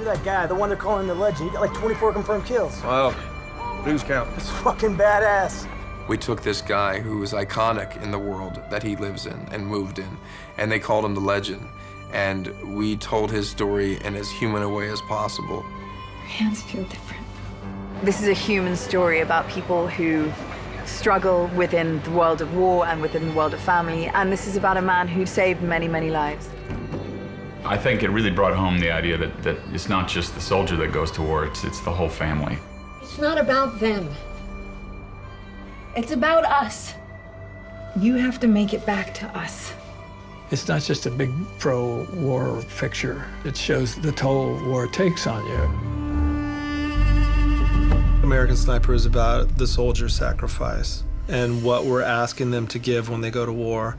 You're that guy, the one they're calling the legend. You got like 24 confirmed kills. Wow. News count. It's fucking badass. We took this guy who was iconic in the world that he lives in and moved in, and they called him the legend. And we told his story in as human a way as possible. Hands feel different. This is a human story about people who struggle within the world of war and within the world of family, and this is about a man who saved many, many lives. I think it really brought home the idea that it's not just the soldier that goes to war, it's the whole family. It's not about them. It's about us. You have to make it back to us. It's not just a big pro-war picture. It shows the toll war takes on you. American Sniper is about the soldier's sacrifice and what we're asking them to give when they go to war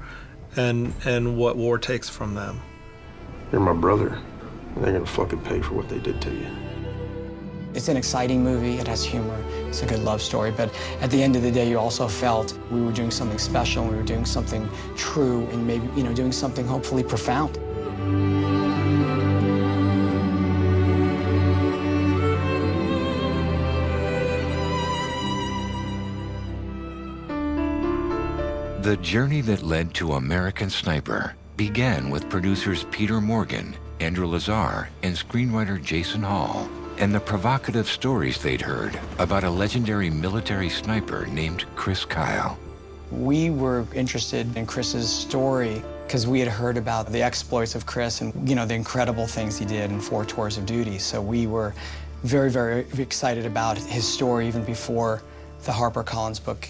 and what war takes from them. You're my brother, and they're gonna fucking pay for what they did to you. It's an exciting movie, it has humor, it's a good love story, but at the end of the day, you also felt we were doing something special, we were doing something true, and maybe, doing something hopefully profound. The journey that led to American Sniper began with producers Peter Morgan, Andrew Lazar, and screenwriter Jason Hall, and the provocative stories they'd heard about a legendary military sniper named Chris Kyle. We were interested in Chris's story because we had heard about the exploits of Chris and, the incredible things he did in 4 tours of duty. So we were very, very excited about his story even before the HarperCollins book,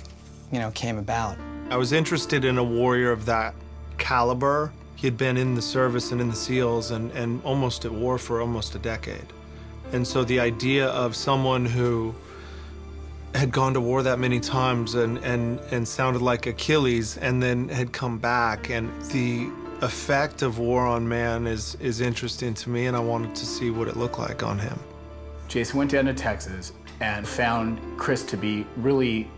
came about. I was interested in a warrior of that caliber. He had been in the service and in the SEALs and almost at war for almost a decade. And so the idea of someone who had gone to war that many times and sounded like Achilles and then had come back, and the effect of war on man is interesting to me, and I wanted to see what it looked like on him. Jason went down to Texas and found Chris to be really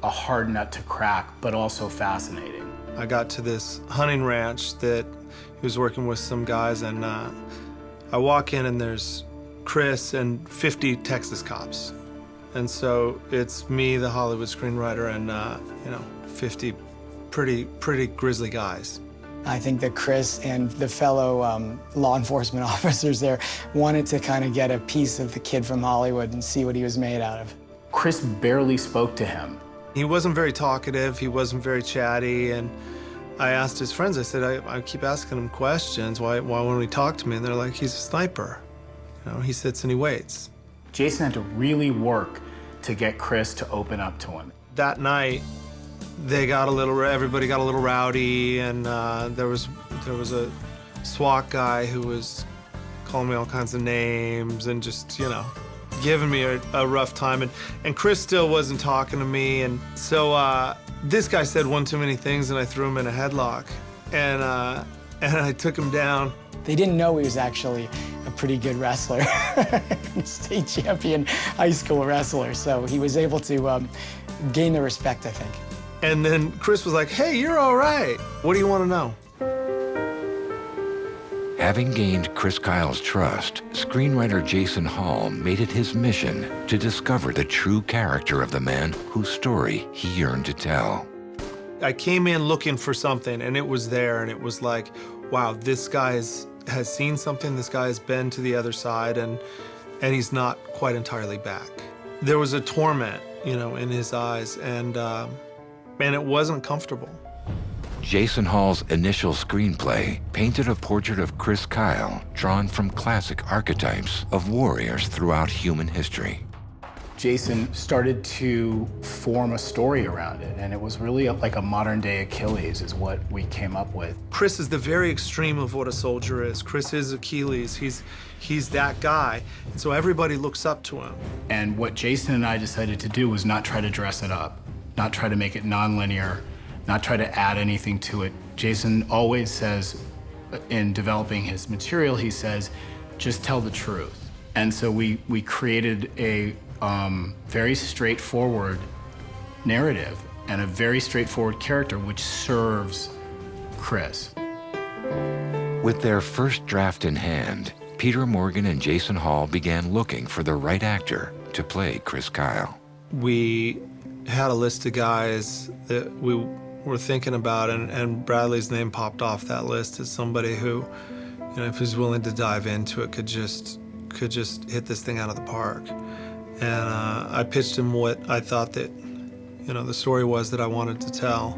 a hard nut to crack, but also fascinating. I got to this hunting ranch that he was working with some guys, and I walk in and there's Chris and 50 Texas cops. And so it's me, the Hollywood screenwriter, and 50 pretty grisly guys. I think that Chris and the fellow law enforcement officers there wanted to kind of get a piece of the kid from Hollywood and see what he was made out of. Chris barely spoke to him. He wasn't very talkative, he wasn't very chatty, and I asked his friends, I said, I keep asking him questions, why won't he talk to me? And they're like, he's a sniper. He sits and he waits. Jason had to really work to get Chris to open up to him. That night, everybody got a little rowdy, and there was a SWAT guy who was calling me all kinds of names and just, giving me a rough time. And Chris still wasn't talking to me, and so this guy said one too many things, and I threw him in a headlock, and I took him down. They didn't know he was actually a pretty good wrestler, state champion high school wrestler, so he was able to gain the respect, I think. And then Chris was like, hey, you're all right. What do you want to know? Having gained Chris Kyle's trust, screenwriter Jason Hall made it his mission to discover the true character of the man whose story he yearned to tell. I came in looking for something, and it was there, and it was like, wow, this guy has seen something, this guy has been to the other side, and he's not quite entirely back. There was a torment, in his eyes, and it wasn't comfortable. Jason Hall's initial screenplay painted a portrait of Chris Kyle drawn from classic archetypes of warriors throughout human history. Jason started to form a story around it, and it was really like a modern-day Achilles is what we came up with. Chris is the very extreme of what a soldier is. Chris is Achilles. He's that guy, and so everybody looks up to him. And what Jason and I decided to do was not try to dress it up, not try to make it non-linear, not try to add anything to it. Jason always says, in developing his material, he says, just tell the truth. And so we created a very straightforward narrative and a very straightforward character which serves Chris. With their first draft in hand, Peter Morgan and Jason Hall began looking for the right actor to play Chris Kyle. We had a list of guys that we were thinking about, and Bradley's name popped off that list as somebody who, you know, if he's willing to dive into it, could just hit this thing out of the park. And I pitched him what I thought that, you know, the story was that I wanted to tell,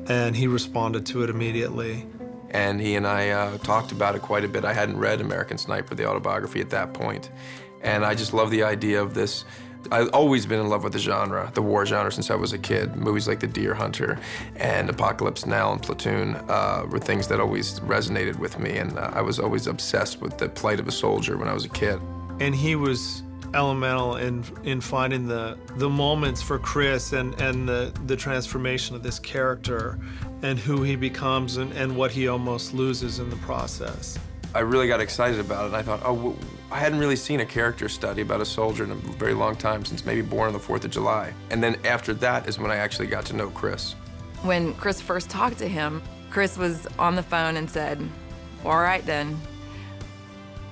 and he responded to it immediately. And he and I talked about it quite a bit. I hadn't read American Sniper, the autobiography, at that point. And I just love the idea of this. I've always been in love with the genre, the war genre, since I was a kid. Movies like The Deer Hunter and Apocalypse Now and Platoon were things that always resonated with me, and I was always obsessed with the plight of a soldier when I was a kid. And he was elemental in finding the moments for Chris and the transformation of this character and who he becomes and what he almost loses in the process. I really got excited about it, and I thought, oh, I hadn't really seen a character study about a soldier in a very long time, since maybe Born on the 4th of July. And then after that is when I actually got to know Chris. When Chris first talked to him, Chris was on the phone and said, well, all right then,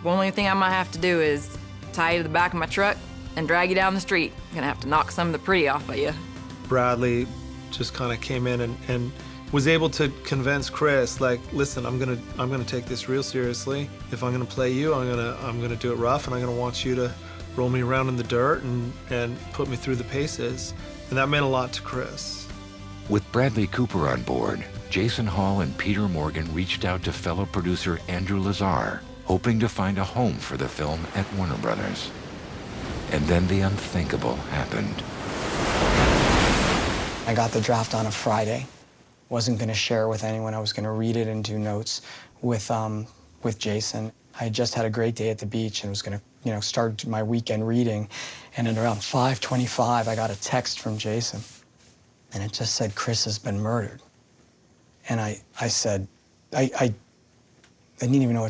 the only thing I might have to do is tie you to the back of my truck and drag you down the street. I'm gonna have to knock some of the pretty off of you. Bradley just kind of came in and was able to convince Chris, like, listen, I'm gonna take this real seriously. If I'm gonna play you, I'm gonna do it rough, and I'm gonna want you to roll me around in the dirt and put me through the paces. And that meant a lot to Chris. With Bradley Cooper on board, Jason Hall and Peter Morgan reached out to fellow producer Andrew Lazar, hoping to find a home for the film at Warner Brothers. And then the unthinkable happened. I got the draft on a Friday. Wasn't going to share it with anyone. I was going to read it and do notes with Jason. I had just had a great day at the beach and was going to, you know, start my weekend reading. And at around 5:25, I got a text from Jason, and it just said, Chris has been murdered. And I said, I didn't even know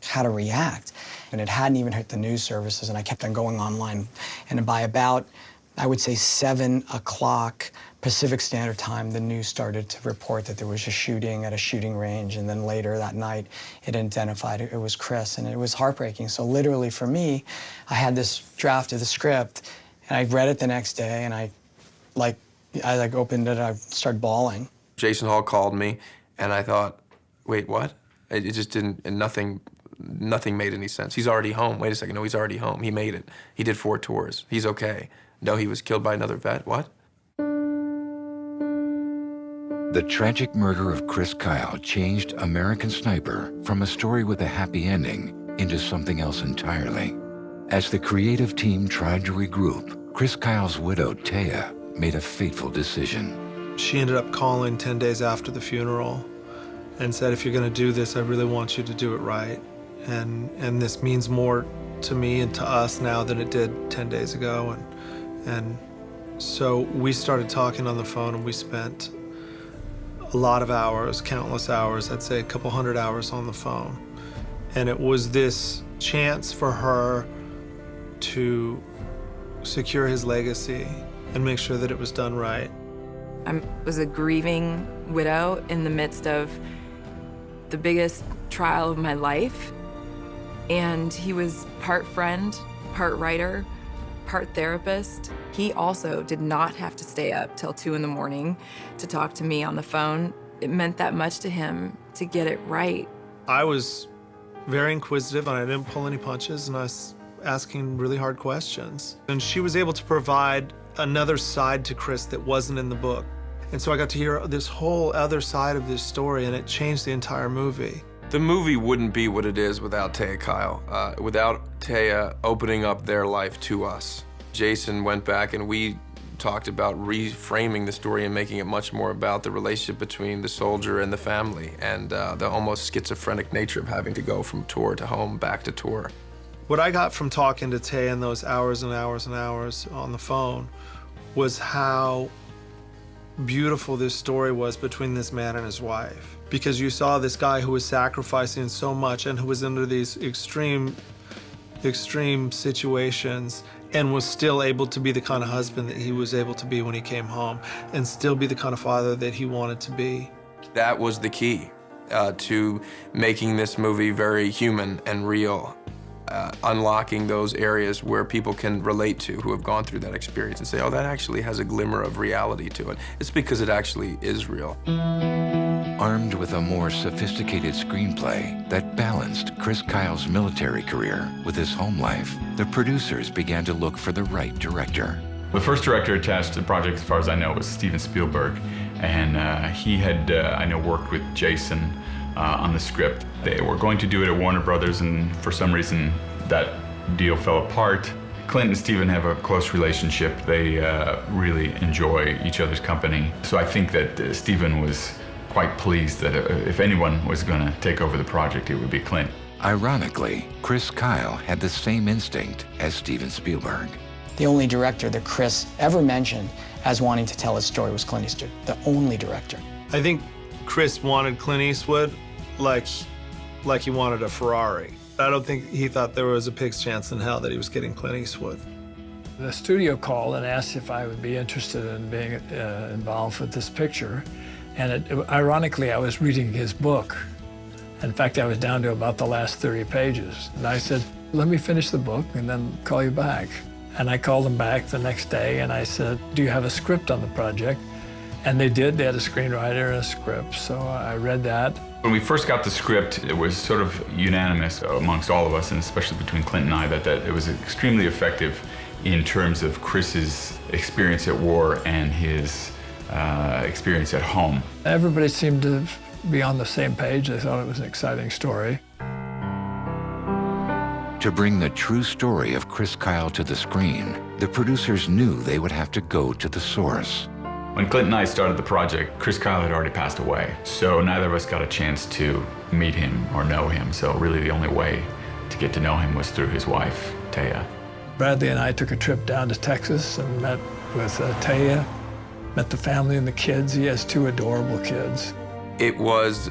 how to react. And it hadn't even hit the news services, and I kept on going online. And by about, I would say 7 o'clock Pacific Standard Time, the news started to report that there was a shooting at a shooting range, and then later that night, it identified it was Chris, and it was heartbreaking. So literally for me, I had this draft of the script, and I read it the next day, and I opened it, I started bawling. Jason Hall called me, and I thought, wait, what? It just didn't, and nothing made any sense. He's already home. Wait a second, no, he's already home. He made it. He did 4 tours. He's okay. No, he was killed by another vet. What? The tragic murder of Chris Kyle changed American Sniper from a story with a happy ending into something else entirely. As the creative team tried to regroup, Chris Kyle's widow, Taya, made a fateful decision. She ended up calling 10 days after the funeral and said, if you're going to do this, I really want you to do it right. And this means more to me and to us now than it did 10 days ago. And so we started talking on the phone, and we spent a lot of hours, countless hours, I'd say a couple hundred hours on the phone. And it was this chance for her to secure his legacy and make sure that it was done right. I was a grieving widow in the midst of the biggest trial of my life. And he was part friend, part writer, part therapist. He also did not have to stay up till 2 in the morning to talk to me on the phone. It meant that much to him to get it right. I was very inquisitive, and I didn't pull any punches, and I was asking really hard questions. And she was able to provide another side to Chris that wasn't in the book. And so I got to hear this whole other side of this story, and it changed the entire movie. The movie wouldn't be what it is without Taya Kyle, without Taya opening up their life to us. Jason went back, and we talked about reframing the story and making it much more about the relationship between the soldier and the family, and the almost schizophrenic nature of having to go from tour to home, back to tour. What I got from talking to Taya in those hours and hours and hours on the phone was how beautiful this story was between this man and his wife. Because you saw this guy who was sacrificing so much and who was under these extreme situations and was still able to be the kind of husband that he was able to be when he came home, and still be the kind of father that he wanted to be. That was the key. to making this movie very human and real, unlocking those areas where people can relate to who have gone through that experience and say, oh, that actually has a glimmer of reality to it. It's because it actually is real. Armed with a more sophisticated screenplay that balanced Chris Kyle's military career with his home life, the producers began to look for the right director. The first director attached to the project, as far as I know, was Steven Spielberg. And he had, I know, worked with Jason on the script. They were going to do it at Warner Brothers, and for some reason that deal fell apart. Clint and Steven have a close relationship. They really enjoy each other's company. So I think that Steven was quite pleased that if anyone was going to take over the project, it would be Clint. Ironically, Chris Kyle had the same instinct as Steven Spielberg. The only director that Chris ever mentioned as wanting to tell his story was Clint Eastwood, the only director. I think Chris wanted Clint Eastwood like he wanted a Ferrari. I don't think he thought there was a pig's chance in hell that he was getting Clint Eastwood. The studio called and asked if I would be interested in being involved with this picture. And ironically, I was reading his book. In fact, I was down to about the last 30 pages. And I said, let me finish the book and then call you back. And I called them back the next day and I said, do you have a script on the project? And they did. They had a screenwriter and a script, so I read that. When we first got the script, it was sort of unanimous amongst all of us, and especially between Clint and I, that it was extremely effective in terms of Chris's experience at war and his experience at home. Everybody seemed to be on the same page. They thought it was an exciting story. To bring the true story of Chris Kyle to the screen, the producers knew they would have to go to the source. When Clint and I started the project, Chris Kyle had already passed away, so neither of us got a chance to meet him or know him, so really the only way to get to know him was through his wife, Taya. Bradley and I took a trip down to Texas and met with Taya, met the family and the kids. He has 2 adorable kids. It was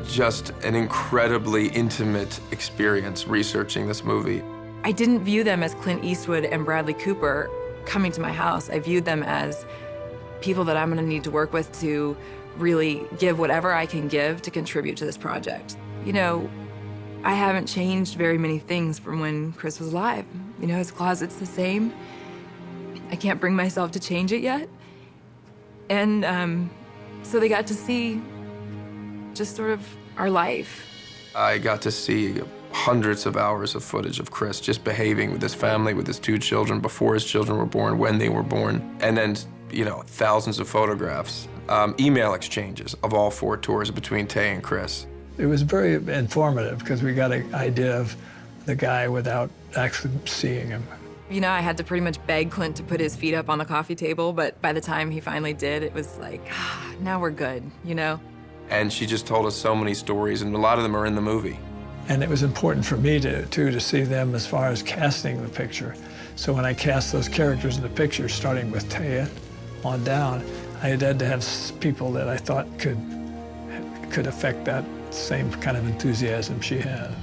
just an incredibly intimate experience researching this movie. I didn't view them as Clint Eastwood and Bradley Cooper coming to my house. I viewed them as people that I'm gonna need to work with to really give whatever I can give to contribute to this project. You know, I haven't changed very many things from when Chris was alive. You know, his closet's the same. I can't bring myself to change it yet. And so they got to see just sort of our life. I got to see hundreds of hours of footage of Chris just behaving with his family, with his 2 children, before his children were born, when they were born, and then, you know, thousands of photographs, email exchanges of all 4 tours between Taya and Chris. It was very informative because we got an idea of the guy without actually seeing him. You know, I had to pretty much beg Clint to put his feet up on the coffee table, but by the time he finally did, it was like, now we're good, you know? And she just told us so many stories, and a lot of them are in the movie. And it was important for me to see them as far as casting the picture. So when I cast those characters in the picture, starting with Taya on down, I had to have people that I thought could affect that same kind of enthusiasm she had.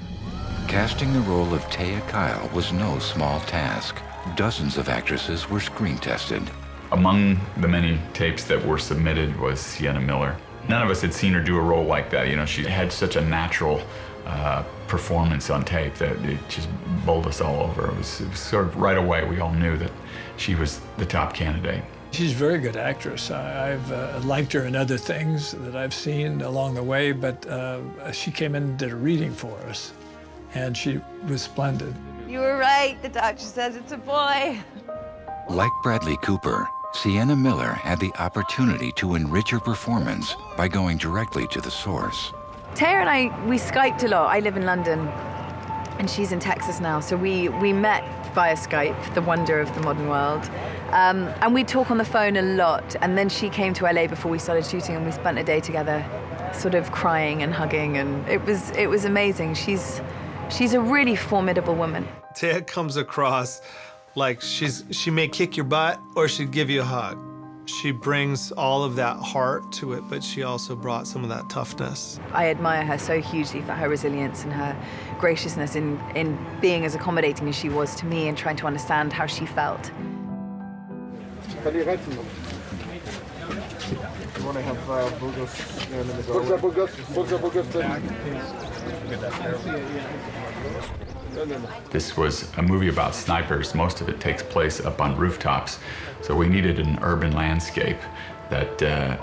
Casting the role of Taya Kyle was no small task. Dozens of actresses were screen tested. Among the many tapes that were submitted was Sienna Miller. None of us had seen her do a role like that. You know, she had such a natural performance on tape that it just bowled us all over. It was sort of right away, we all knew that she was the top candidate. She's a very good actress. I've liked her in other things that I've seen along the way, but she came in and did a reading for us, and she was splendid. You were right. The doctor says it's a boy. Like Bradley Cooper, Sienna Miller had the opportunity to enrich her performance by going directly to the source. Taya and I, we Skyped a lot. I live in London, and she's in Texas now, so we met via Skype, the wonder of the modern world. And we talk on the phone a lot, and then she came to LA before we started shooting, and we spent a day together sort of crying and hugging, and it was amazing. She's a really formidable woman. Taya comes across like she may kick your butt or she'd give you a hug. She brings all of that heart to it, but she also brought some of that toughness. I admire her so hugely for her resilience and her graciousness in being as accommodating as she was to me and trying to understand how she felt. want to have Burgos and then the This was a movie about snipers. Most of it takes place up on rooftops. So we needed an urban landscape that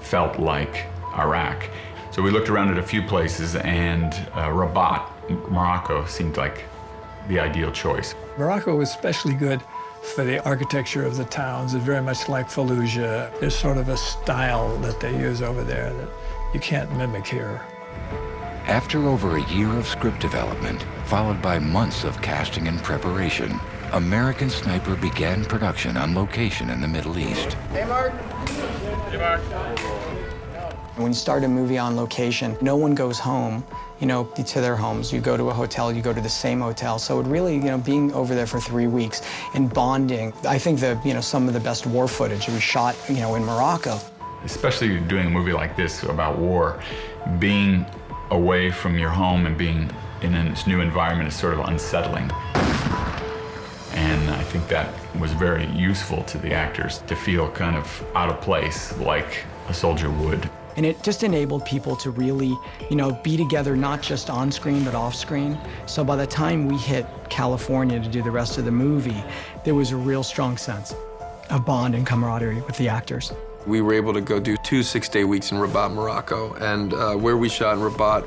felt like Iraq. So we looked around at a few places, and Rabat, Morocco, seemed like the ideal choice. Morocco was especially good for the architecture of the towns. It's very much like Fallujah. There's sort of a style that they use over there that you can't mimic here. After over a year of script development, followed by months of casting and preparation, American Sniper began production on location in the Middle East. Hey, Mark. Hey, Mark. When you start a movie on location, no one goes home, to their homes. You go to a hotel, you go to the same hotel. So it really, being over there for 3 weeks and bonding, I think some of the best war footage we shot, in Morocco. Especially doing a movie like this about war, being away from your home and being in this new environment is sort of unsettling. And I think that was very useful to the actors to feel kind of out of place, like a soldier would. And it just enabled people to really, be together, not just on screen, but off screen. So by the time we hit California to do the rest of the movie, there was a real strong sense of bond and camaraderie with the actors. We were able to go do 2 6-day weeks in Rabat, Morocco, and where we shot in Rabat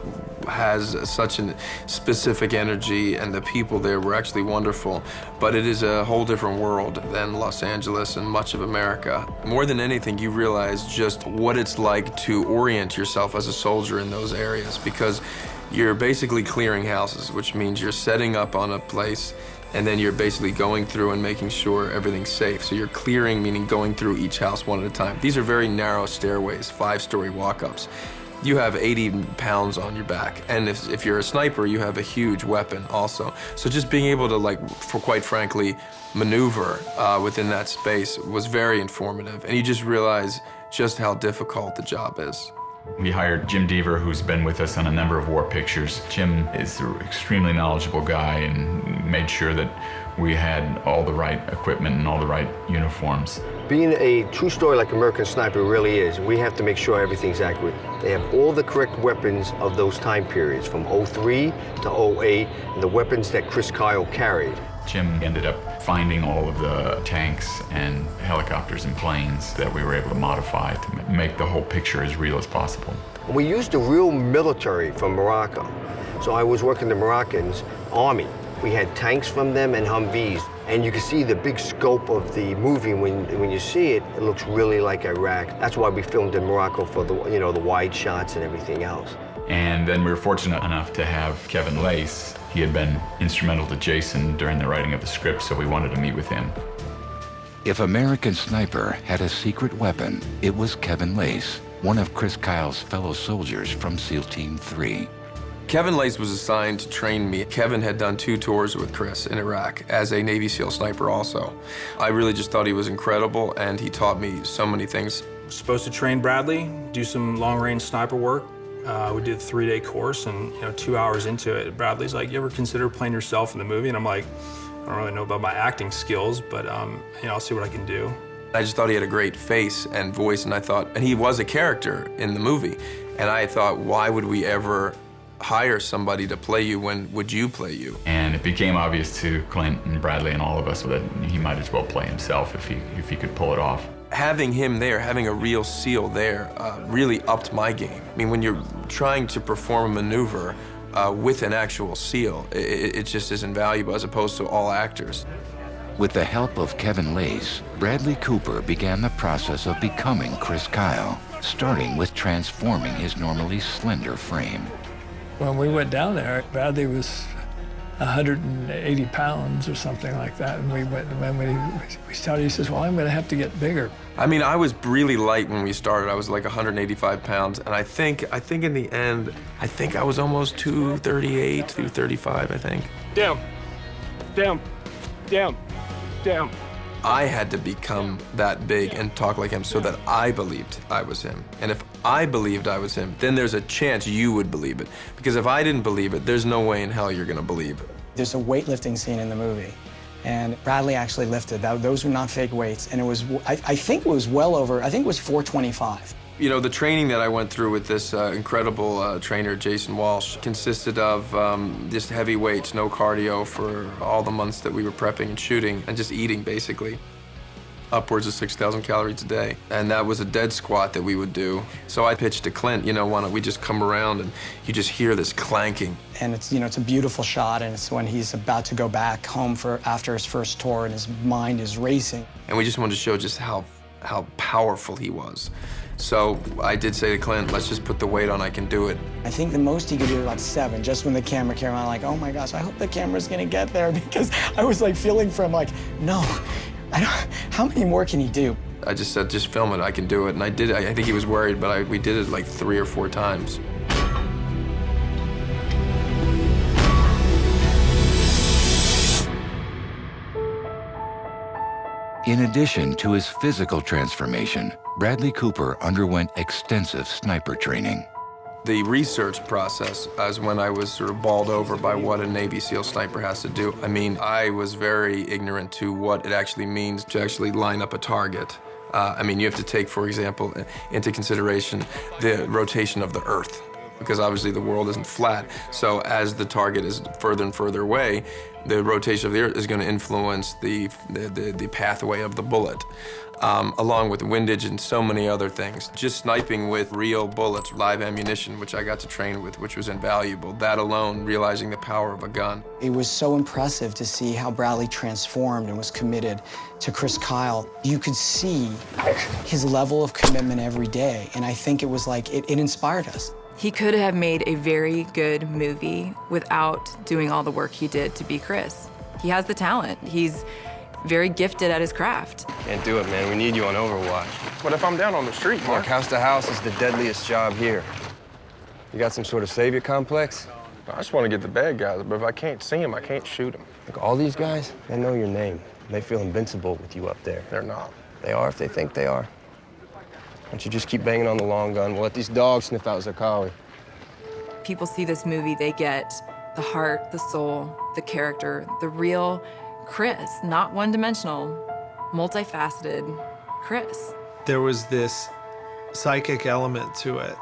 has such a specific energy, and the people there were actually wonderful, but it is a whole different world than Los Angeles and much of America. More than anything, you realize just what it's like to orient yourself as a soldier in those areas, because you're basically clearing houses, which means you're setting up on a place, and then you're basically going through and making sure everything's safe. So you're clearing, meaning going through each house one at a time. These are very narrow stairways, 5-story walk-ups. You have 80 pounds on your back. And if you're a sniper, you have a huge weapon also. So just being able to, quite frankly, maneuver within that space was very informative. And you just realize just how difficult the job is. We hired Jim Deaver, who's been with us on a number of war pictures. Jim is an extremely knowledgeable guy and made sure that we had all the right equipment and all the right uniforms. Being a true story like American Sniper really is, we have to make sure everything's accurate. They have all the correct weapons of those time periods, from 03 to 08, and the weapons that Chris Kyle carried. Jim ended up finding all of the tanks and helicopters and planes that we were able to modify to make the whole picture as real as possible. We used the real military from Morocco. So I was working the Moroccans' army. We had tanks from them and Humvees. And you can see the big scope of the movie. When you see it, it looks really like Iraq. That's why we filmed in Morocco for the, the wide shots and everything else. And then we were fortunate enough to have Kevin Lacz. He had been instrumental to Jason during the writing of the script, so we wanted to meet with him. If American Sniper had a secret weapon, it was Kevin Lacz, one of Chris Kyle's fellow soldiers from SEAL Team 3. Kevin Lacz was assigned to train me. Kevin had done 2 tours with Chris in Iraq as a Navy SEAL sniper also. I really just thought he was incredible, and he taught me so many things. Supposed to train Bradley, do some long-range sniper work. We did a 3-day course, and 2 hours into it, Bradley's like, "You ever consider playing yourself in the movie?" And I'm like, "I don't really know about my acting skills, but I'll see what I can do." I just thought he had a great face and voice, and he was a character in the movie. And I thought, why would we ever hire somebody to play you when would you play you? And it became obvious to Clint and Bradley and all of us that he might as well play himself if he could pull it off. Having him there, having a real SEAL there, really upped my game. I mean, when you're trying to perform a maneuver with an actual SEAL, it just is invaluable as opposed to all actors. With the help of Kevin Lacz, Bradley Cooper began the process of becoming Chris Kyle, starting with transforming his normally slender frame. When we went down there, Bradley was 180 pounds or something like that. And when we started, he says, "Well, I'm going to have to get bigger." I mean, I was really light when we started. I was like 185 pounds. And I think in the end, I was almost 238, 235, I think. Down, down, down, down. I had to become that big and talk like him so that I believed I was him. And if I believed I was him, then there's a chance you would believe it. Because if I didn't believe it, there's no way in hell you're gonna believe it. There's a weightlifting scene in the movie, and Bradley actually lifted. Those were not fake weights, and it was, I think it was well over, I think it was 425. You know, the training that I went through with this incredible trainer, Jason Walsh, consisted of just heavy weights, no cardio for all the months that we were prepping and shooting, and just eating, basically. Upwards of 6,000 calories a day. And that was a dead squat that we would do. So I pitched to Clint, you know, why don't we just come around and you just hear this clanking. And it's, you know, it's a beautiful shot, and it's when he's about to go back home after his first tour and his mind is racing. And we just wanted to show just how powerful he was. So I did say to Clint, let's just put the weight on, I can do it. I think the most he could do was about 7, just when the camera came around, like, oh my gosh, I hope the camera's gonna get there, because I was like feeling for him, like, no, how many more can he do? I just said, just film it, I can do it. And I did. I think he was worried, but we did it like 3 or 4 times. In addition to his physical transformation, Bradley Cooper underwent extensive sniper training. The research process is when I was sort of bowled over by what a Navy SEAL sniper has to do. I mean, I was very ignorant to what it actually means to actually line up a target. I mean, you have to take, for example, into consideration the rotation of the Earth, because obviously the world isn't flat. So as the target is further and further away, the rotation of the Earth is going to influence the pathway of the bullet, along with windage and so many other things. Just sniping with real bullets, live ammunition, which I got to train with, which was invaluable. That alone, realizing the power of a gun. It was so impressive to see how Bradley transformed and was committed to Chris Kyle. You could see his level of commitment every day, and I think it was like, it inspired us. He could have made a very good movie without doing all the work he did to be Chris. He has the talent. He's very gifted at his craft. Can't do it, man. We need you on Overwatch. What if I'm down on the street, Mark, house to house is the deadliest job here. You got some sort of savior complex? I just want to get the bad guys, but if I can't see them, I can't shoot them. Look, all these guys, they know your name. They feel invincible with you up there. They're not. They are if they think they are. Why don't you just keep banging on the long gun? We'll let these dogs sniff out Zarqawi. People see this movie, they get the heart, the soul, the character, the real Chris, not one-dimensional, multifaceted Chris. There was this psychic element to it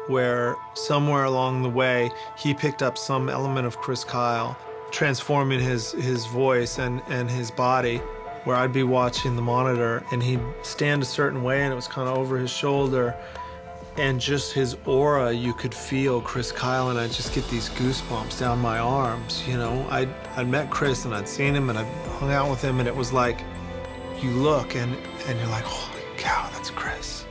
where somewhere along the way, he picked up some element of Chris Kyle, transforming his voice and his body, where I'd be watching the monitor and he'd stand a certain way and it was kind of over his shoulder, and just his aura, you could feel Chris Kyle, and I'd just get these goosebumps down my arms, you know? I'd met Chris and I'd seen him and I'd hung out with him, and it was like, you look and you're like, holy cow, that's Chris.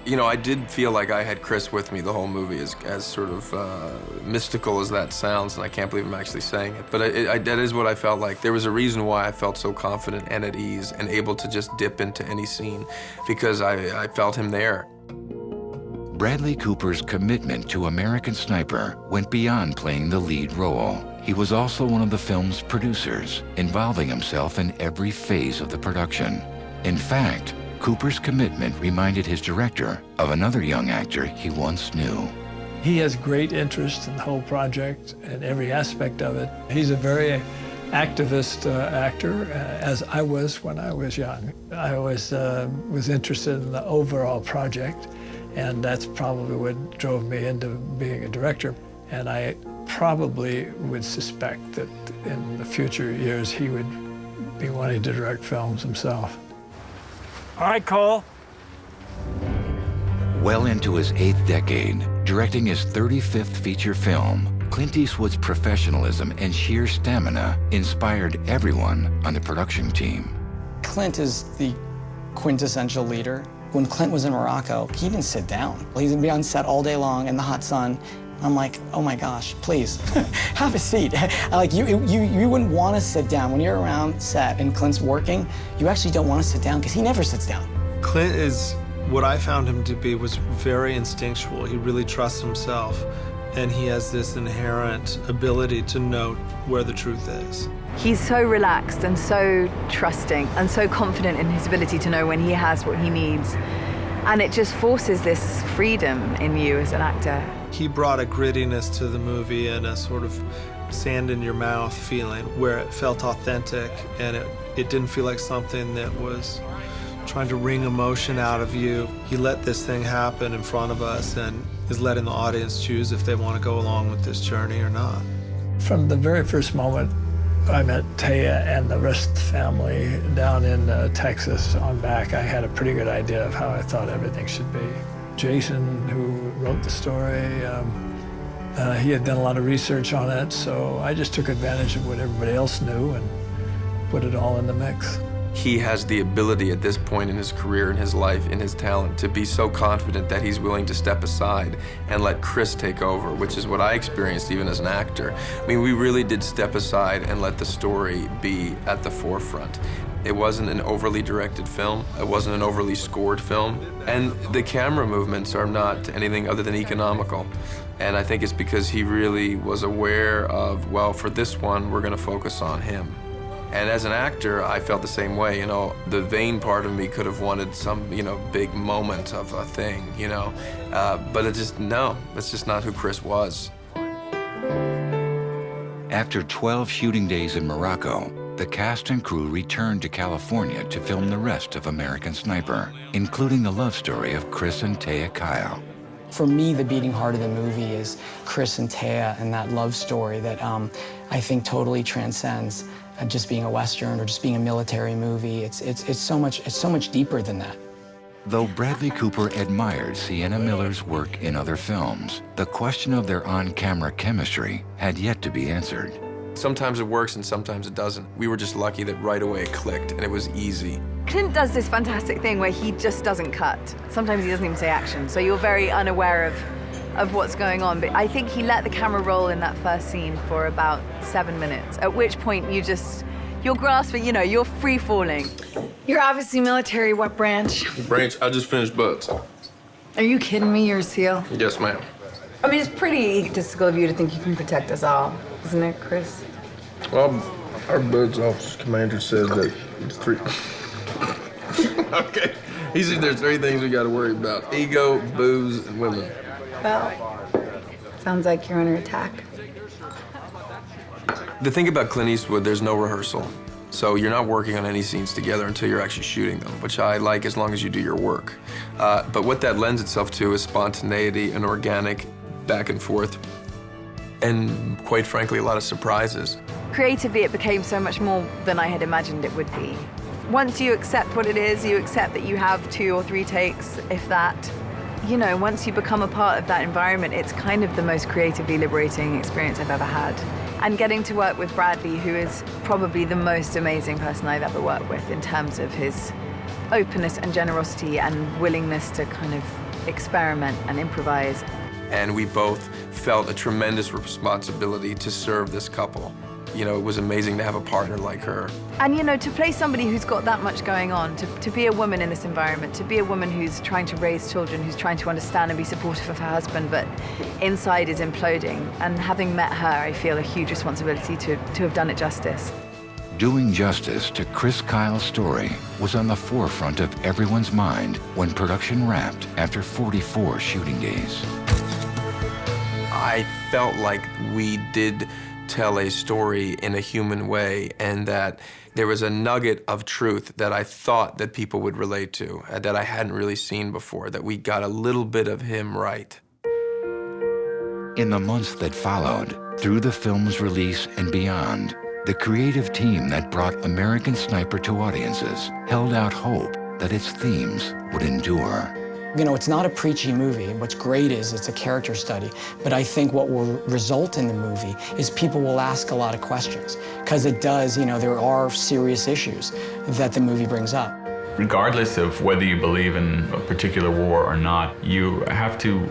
You know, I did feel like I had Chris with me the whole movie, as sort of mystical as that sounds, and I can't believe I'm actually saying it. But that is what I felt like. There was a reason why I felt so confident and at ease and able to just dip into any scene, because I felt him there. Bradley Cooper's commitment to American Sniper went beyond playing the lead role. He was also one of the film's producers, involving himself in every phase of the production. In fact, Cooper's commitment reminded his director of another young actor he once knew. He has great interest in the whole project and every aspect of it. He's a very activist actor, as I was when I was young. I was interested in the overall project, and that's probably what drove me into being a director. And I probably would suspect that in the future years he would be wanting to direct films himself. All right, Cole. Well into his 8th decade, directing his 35th feature film, Clint Eastwood's professionalism and sheer stamina inspired everyone on the production team. Clint is the quintessential leader. When Clint was in Morocco, he didn't sit down. He'd be on set all day long in the hot sun. I'm like, oh my gosh, please, have a seat. Like, you wouldn't want to sit down. When you're around set and Clint's working, you actually don't want to sit down because he never sits down. Clint is, what I found him to be, was very instinctual. He really trusts himself, and he has this inherent ability to know where the truth is. He's so relaxed and so trusting and so confident in his ability to know when he has what he needs. And it just forces this freedom in you as an actor. He brought a grittiness to the movie and a sort of sand-in-your-mouth feeling where it felt authentic, and it didn't feel like something that was trying to wring emotion out of you. He let this thing happen in front of us and is letting the audience choose if they want to go along with this journey or not. From the very first moment I met Taya and the rest of the family down in Texas on back, I had a pretty good idea of how I thought everything should be. Jason, who wrote the story, he had done a lot of research on it, so I just took advantage of what everybody else knew and put it all in the mix. He has the ability at this point in his career, in his life, in his talent, to be so confident that he's willing to step aside and let Chris take over, which is what I experienced even as an actor. I mean, we really did step aside and let the story be at the forefront. It wasn't an overly directed film. It wasn't an overly scored film. And the camera movements are not anything other than economical. And I think it's because he really was aware of, well, for this one, we're going to focus on him. And as an actor, I felt the same way, you know. The vain part of me could have wanted some, you know, big moment of a thing, you know. But it's just not who Chris was. After 12 shooting days in Morocco, the cast and crew returned to California to film the rest of American Sniper, including the love story of Chris and Taya Kyle. For me, the beating heart of the movie is Chris and Taya and that love story that I think totally transcends just being a Western or just being a military movie. It's so much deeper than that. Though Bradley Cooper admired Sienna Miller's work in other films, the question of their on-camera chemistry had yet to be answered. Sometimes it works and sometimes it doesn't. We were just lucky that right away it clicked and it was easy. Clint does this fantastic thing where he just doesn't cut. Sometimes he doesn't even say action, so you're very unaware of what's going on. But I think he let the camera roll in that first scene for about 7 minutes, at which point you're grasping, you know, you're free falling. You're obviously military. What branch? Branch, I just finished butts. Are you kidding me? You're a SEAL? Yes, ma'am. I mean, it's pretty egotistical of you to think you can protect us all, isn't it, Chris? Well, our Buds officer commander says that it's 3. Okay. He said there's 3 things we got to worry about: ego, booze, and women. Well, sounds like you're under attack. The thing about Clint Eastwood, there's no rehearsal. So you're not working on any scenes together until you're actually shooting them, which I like as long as you do your work. But what that lends itself to is spontaneity and organic back and forth, and quite frankly, a lot of surprises. Creatively, it became so much more than I had imagined it would be. Once you accept what it is, you accept that you have 2 or 3 takes, if that. You know, once you become a part of that environment, it's kind of the most creatively liberating experience I've ever had. And getting to work with Bradley, who is probably the most amazing person I've ever worked with in terms of his openness and generosity and willingness to kind of experiment and improvise. And we both felt a tremendous responsibility to serve this couple. You know, it was amazing to have a partner like her. And, you know, to play somebody who's got that much going on, to be a woman in this environment, to be a woman who's trying to raise children, who's trying to understand and be supportive of her husband, but inside is imploding. And having met her, I feel a huge responsibility to have done it justice. Doing justice to Chris Kyle's story was on the forefront of everyone's mind when production wrapped after 44 shooting days. I felt like we did tell a story in a human way, and that there was a nugget of truth that I thought that people would relate to, that I hadn't really seen before, that we got a little bit of him right. In the months that followed, through the film's release and beyond, the creative team that brought American Sniper to audiences held out hope that its themes would endure. You know, it's not a preachy movie. What's great is it's a character study. But I think what will result in the movie is people will ask a lot of questions. Because it does, you know, there are serious issues that the movie brings up. Regardless of whether you believe in a particular war or not, you have to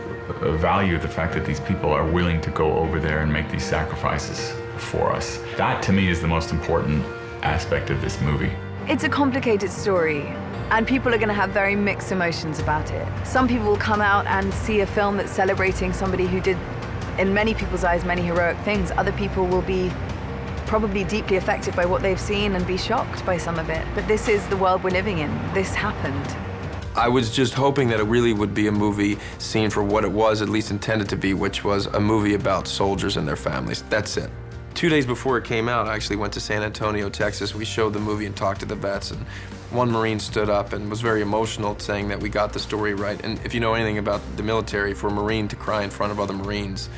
value the fact that these people are willing to go over there and make these sacrifices for us. That, to me, is the most important aspect of this movie. It's a complicated story, and people are going to have very mixed emotions about it. Some people will come out and see a film that's celebrating somebody who did, in many people's eyes, many heroic things. Other people will be probably deeply affected by what they've seen and be shocked by some of it. But this is the world we're living in. This happened. I was just hoping that it really would be a movie seen for what it was, at least intended to be, which was a movie about soldiers and their families. That's it. 2 days before it came out, I actually went to San Antonio, Texas. We showed the movie and talked to the vets, and One Marine stood up and was very emotional, saying that we got the story right. And if you know anything about the military, for a Marine to cry in front of other Marines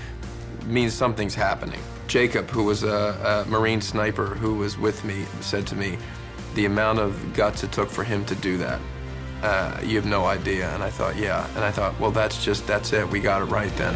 means something's happening. Jacob, who was a Marine sniper who was with me, said to me, the amount of guts it took for him to do that, you have no idea. And I thought, yeah. And I thought, well, that's it. We got it right then.